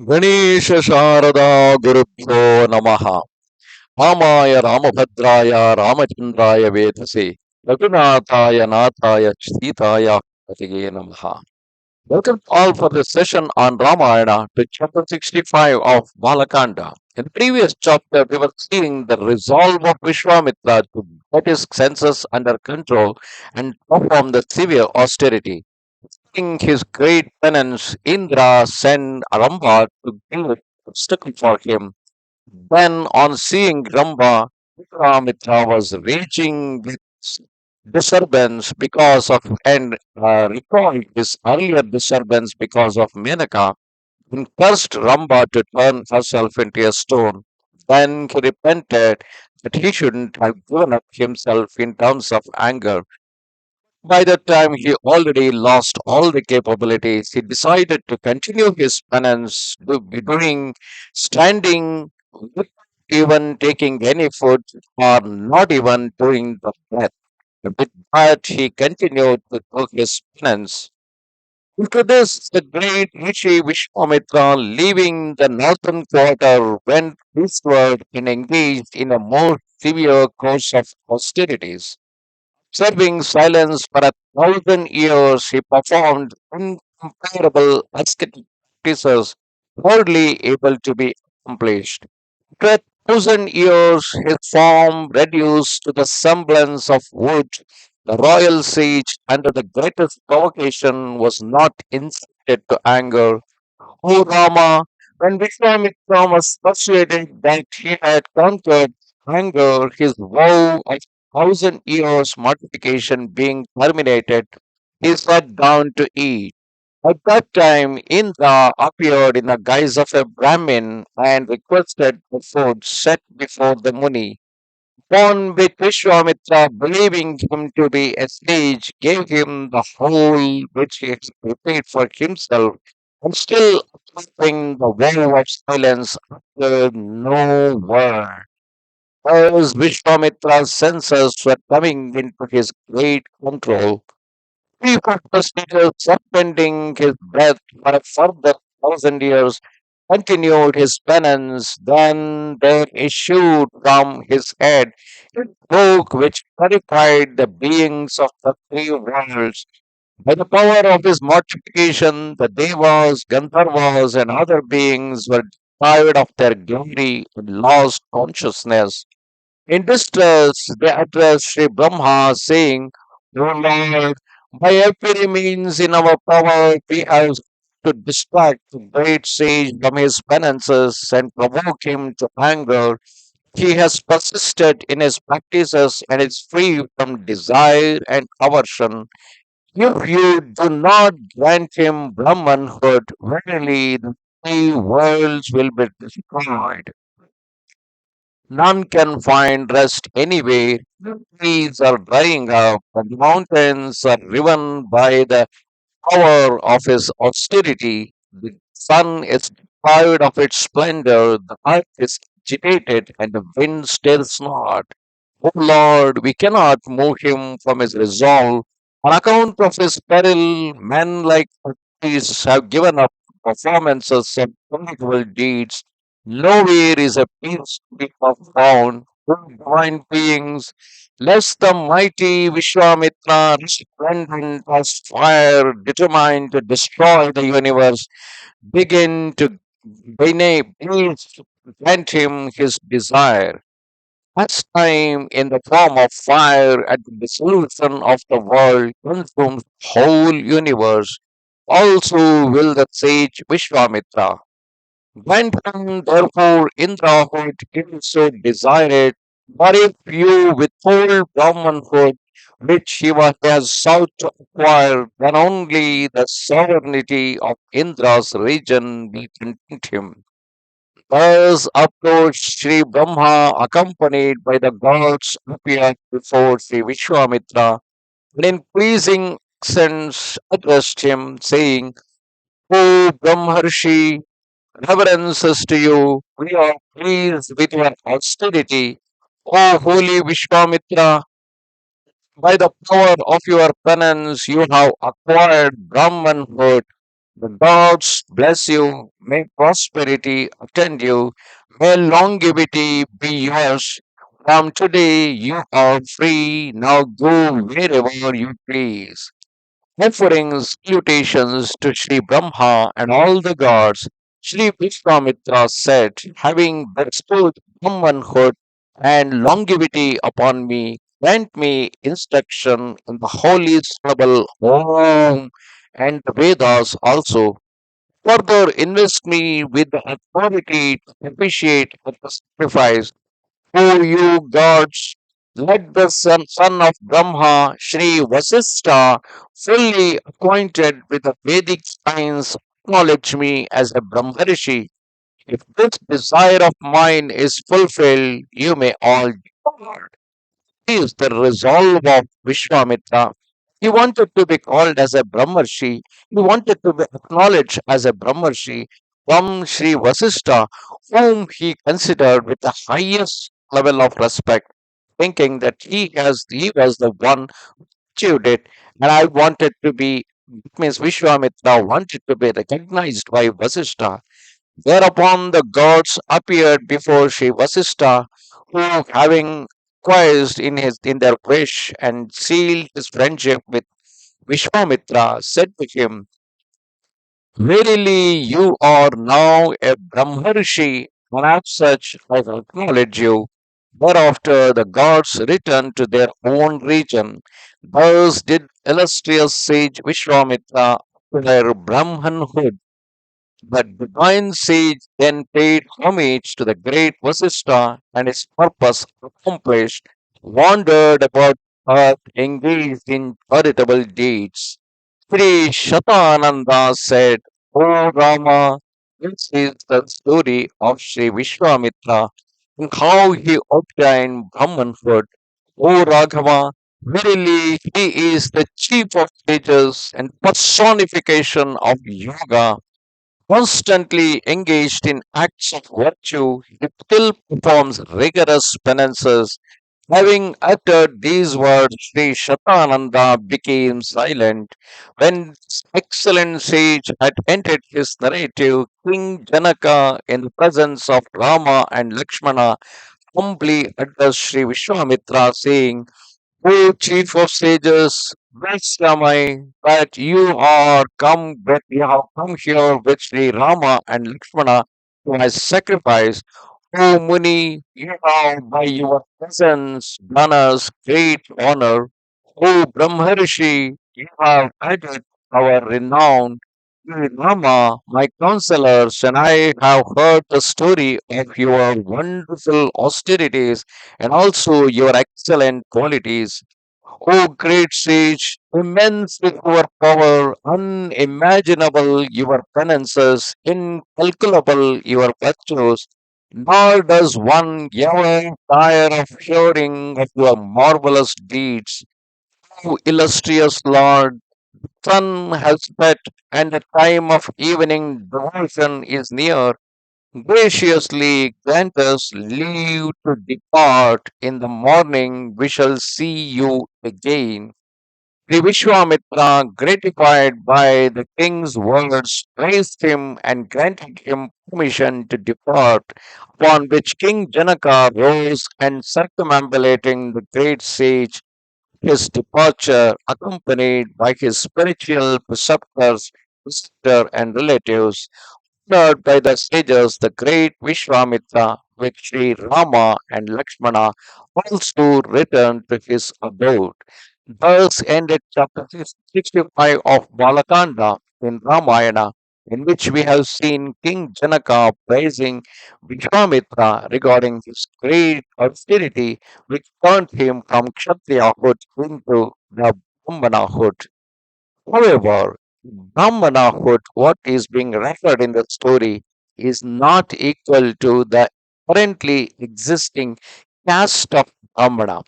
गणेश शारदा गुरुभ्यो नमः रामाय रामभद्राय रामचन्द्राय वेधसे रघुनाथाय नाथाय सीताय पतये नमः. Welcome all for this session on Ramayana to chapter 65 of Bala Kanda. In the previous chapter, we were seeing the resolve of Vishwamitra to get his senses under control and perform the severe austerity. Seeing his great penance, Indra sent Ramba to build an obstacle for him. Then, on seeing Ramba, Vishwamitra was raging with disturbance because of and recalled his earlier disturbance because of Menaka and cursed Ramba to turn herself into a stone. Then he repented that he shouldn't have given up himself in terms of anger. By that time, he already lost all the capabilities. He decided to continue his penance, doing standing, without even taking any food, or not even doing the breath. With that, he continued to do his penance. After this, the great Rishi Vishwamitra, leaving the northern quarter, went eastward and engaged in a more severe course of austerities. Serving silence for 1,000 years, he performed incomparable ascetic practices hardly able to be accomplished. After 1,000 years, his form reduced to the semblance of wood, the royal sage, under the greatest provocation, was not incited to anger. O Rama, when Vishwamitra was persuaded that he had conquered anger, his vow of 1,000 years mortification being terminated, he sat down to eat. At that time, Indra appeared in the guise of a Brahmin and requested the food set before the Muni. Upon which Vishwamitra, believing him to be a sage, gave him the whole which he had prepared for himself, and still keeping the vow of silence, uttered no word. As Vishwamitra's senses were coming into his great control, he proceeded, suspending his breath for a further 1,000 years, continued his penance. Then there issued from his head a book which clarified the beings of the three worlds. By the power of his mortification, the Devas, Gandharvas, and other beings were deprived of their glory and lost consciousness. In distress, they addressed Sri Brahma, saying, O Lord, by every means in our power, we have to distract the great sage from his penances and provoke him to anger. He has persisted in his practices and is free from desire and aversion. If you do not grant him Brahmanhood, verily the three worlds will be destroyed. None can find rest anywhere. The trees are drying up, and the mountains are riven by the power of his austerity. The sun is deprived of its splendor, the earth is agitated, and the wind stirs not. O Lord, we cannot move him from his resolve. On account of his peril, men like Hercules have given up performances and charitable deeds. Nowhere is a peace to be found. O divine beings, lest the mighty Vishwamitra, resplendent as fire, determined to destroy the universe, begin to grant him his desire. As time in the form of fire at the dissolution of the world consumes the whole universe, also will the sage Vishwamitra. Grant him therefore Indrahood if so desired, for if you withhold Brahmanhood, which has sought to acquire, then only the sovereignty of Indra's region will content him. Thus approached Sri Brahma, accompanied by the gods, appeared before Sri Vishwamitra, and in pleasing accents addressed him, saying, O Brahmarshi, reverences to you, we are pleased with your austerity. O holy Vishwamitra, by the power of your penance, you have acquired Brahmanhood. The gods bless you. May prosperity attend you. May longevity be yours. From today you are free. Now go wherever you please. Offering salutations to Sri Brahma and all the gods, Sri Vishwamitra said, having bestowed Brahmanhood and longevity upon me, grant me instruction in the holy syllable Om and the Vedas also. Further, invest me with the authority to appreciate the sacrifice. O you gods, let the son of Brahma, Sri Vasistha, fully acquainted with the Vedic science, acknowledge me as a Brahmarshi. If this desire of mine is fulfilled, you may all depart. Is the resolve of Vishwamitra. He wanted to be called as a Brahmarshi. He wanted to be acknowledged as a Brahmarshi from Sri Vasistha, whom he considered with the highest level of respect, thinking that he was the one who achieved it, and I wanted to be. It means Vishwamitra wanted to be recognized by Vasistha. Thereupon the gods appeared before Sri Vasistha, who, having acquiesced in their wish and sealed his friendship with Vishwamitra, said to him, verily, you are now a Brahmarshi, and as such I acknowledge you. Thereafter the gods returned to their own region. Thus did illustrious sage Vishwamitra acquire Brahmanhood. The divine sage then paid homage to the great Vasistha, and his purpose accomplished, wandered about earth engaged in charitable deeds. Sri Shatananda said, O Rama, this is the story of Sri Vishwamitra and how he obtained Brahmanhood. O Raghava, verily he is the chief of sages and personification of yoga. Constantly engaged in acts of virtue, he still performs rigorous penances. Having uttered these words, Sri Shatananda became silent. When this excellent sage had ended his narrative, King Janaka, in the presence of Rama and Lakshmana, humbly addressed Sri Vishwamitra, saying, O chief of sages, blessed am I that you have come here with Sri Rama and Lakshmana to my sacrifice. O Muni, you have by your presence done us great honor. O Brahmarshi, you have added our renown. Sri Rama, my counselors, and I have heard the story of your wonderful austerities and also your excellent qualities. O great sage, immense is your power, unimaginable your penances, incalculable your virtues, nor does one ever tire of hearing of your marvelous deeds. O illustrious Lord, sun has set and the time of evening devotion is near. Graciously grant us leave to depart. In the morning we shall see you again. The Vishwamitra, gratified by the king's words, praised him and granted him permission to depart, upon which King Janaka rose and circumambulating the great sage, his departure, accompanied by his spiritual preceptors, sister and relatives, honored by the sages, the great Vishwamitra, with Sri Rama and Lakshmana, also returned to his abode. Thus ended chapter 65 of Bala Kanda in Ramayana, in which we have seen King Janaka praising Vishwamitra regarding his great austerity, which turned him from Kshatriyahood into the Brahmanahood. However, Brahmanahood, what is being referred in the story, is not equal to the currently existing caste of Brahmana.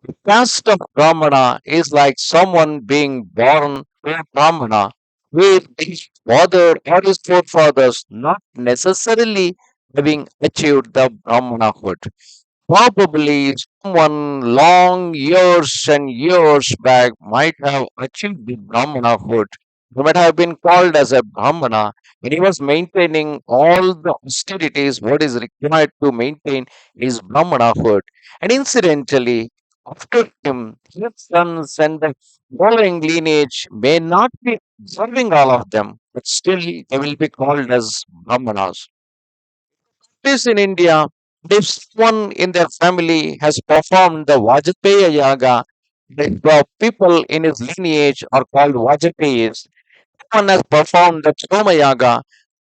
The caste of Brahmana is like someone being born a Brahmana with his father or his forefathers not necessarily having achieved the Brahmanahood. Probably someone long years and years back might have achieved the Brahmanahood, He might have been called as a Brahmana, and he was maintaining all the austerities what is required to maintain his Brahmanahood. And incidentally, after him, his sons and the following lineage may not be observing all of them, but still they will be called as Brahmanas. This in India, if someone in their family has performed the Vajpaya Yaga, the people in his lineage are called Vajpayis. Someone has performed the Soma Yaga,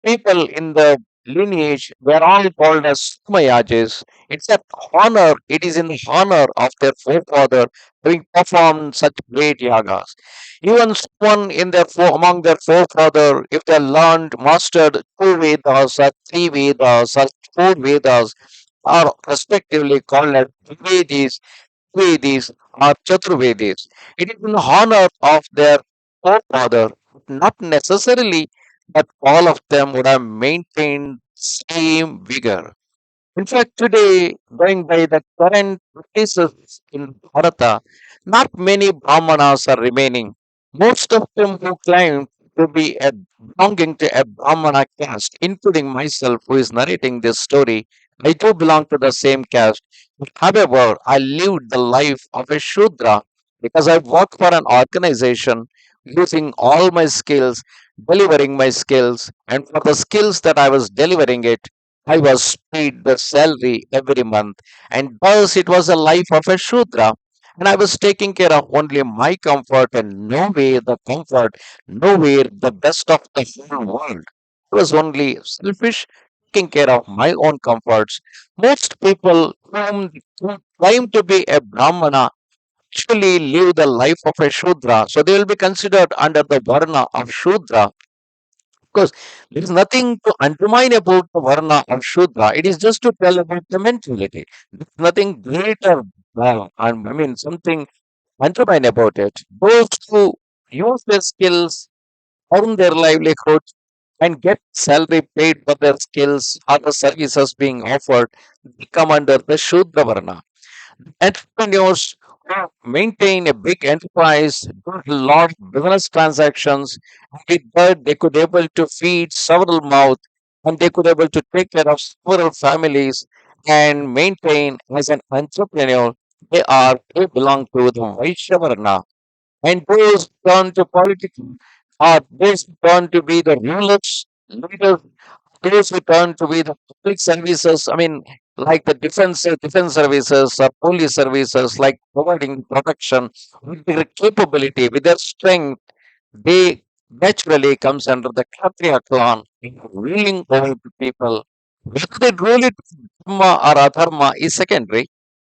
people in the lineage were all called as Somayajis. It's a honor, it is in honor of their forefather having performed such great yagas. Even someone in among their forefather, if they learned, mastered two Vedas or three Vedas or four Vedas, are respectively called as Vedis, Vedis or Chaturvedis. It is in honor of their forefather, not necessarily that all of them would have maintained same vigor. In fact, today, going by the current practices in Bharata, not many Brahmanas are remaining. Most of them who claim to be belonging to a Brahmana caste, including myself who is narrating this story, I do belong to the same caste. However, I lived the life of a Shudra because I worked for an organization using all my skills, delivering my skills, and for the skills that I was delivering it, I was paid the salary every month, and thus it was a life of a Shudra. And I was taking care of only my comfort and nowhere the comfort, nowhere the best of the whole world. I was only selfish, taking care of my own comforts. Most people who claim to be a Brahmana actually live the life of a Shudra, so they will be considered under the Varna of Shudra course, there is nothing to undermine about the Varna or Shudra. It is just to tell about the mentality. There's nothing greater, I mean, something undermine about it. Those who use their skills, earn their livelihood, and get salary paid for their skills or the services being offered, they come under the Shudra Varna. Entrepreneurs who maintain a big enterprise, do a lot of business transactions, and with that they could able to feed several mouths and they could able to take care of several families and maintain as an entrepreneur. They belong to the Vaishya Varna. And those turn to politics are those turn to be the rulers, leaders, those who turn to be the public services, I mean, like the defense services or police services, like providing protection with their capability, with their strength, they naturally comes under the Kshatriya clan, ruling over the people. Whether they rule it dharma or adharma is secondary.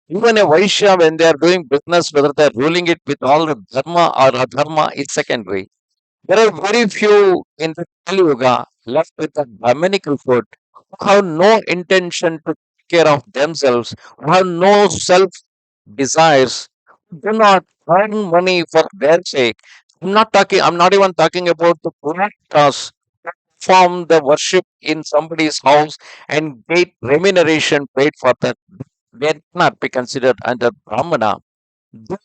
Even a Vaishya, when they are doing business, whether they are ruling it with all the dharma or adharma is secondary. There are very few in the Kali Yuga left with a Brahminical food who have no intention to take care of themselves, who have no self desires, who do not earn money for their sake. I'm not even talking about the Puranas perform the worship in somebody's house and get remuneration paid for that. They cannot be considered under Brahmana. They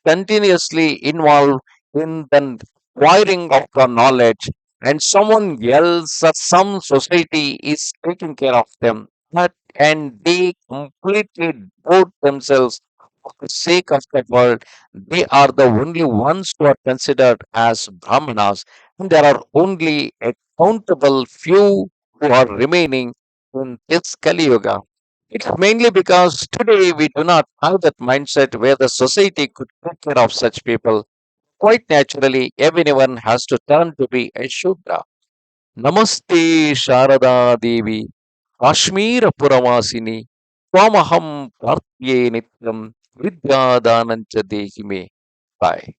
continuously involved in the acquiring of the knowledge, and someone else or some society is taking care of them. And they completely devote themselves for the sake of the world. They are the only ones who are considered as Brahmanas, and there are only a countable few who are remaining in this Kali Yuga. It's mainly because today we do not have that mindset where the society could take care of such people. Quite naturally, everyone has to turn to be a Shudra. Namaste Sharada Devi, Kashmir Puravasini, Twamaham Prarthye Nityam, Vidya Danancha Dehime. Bye.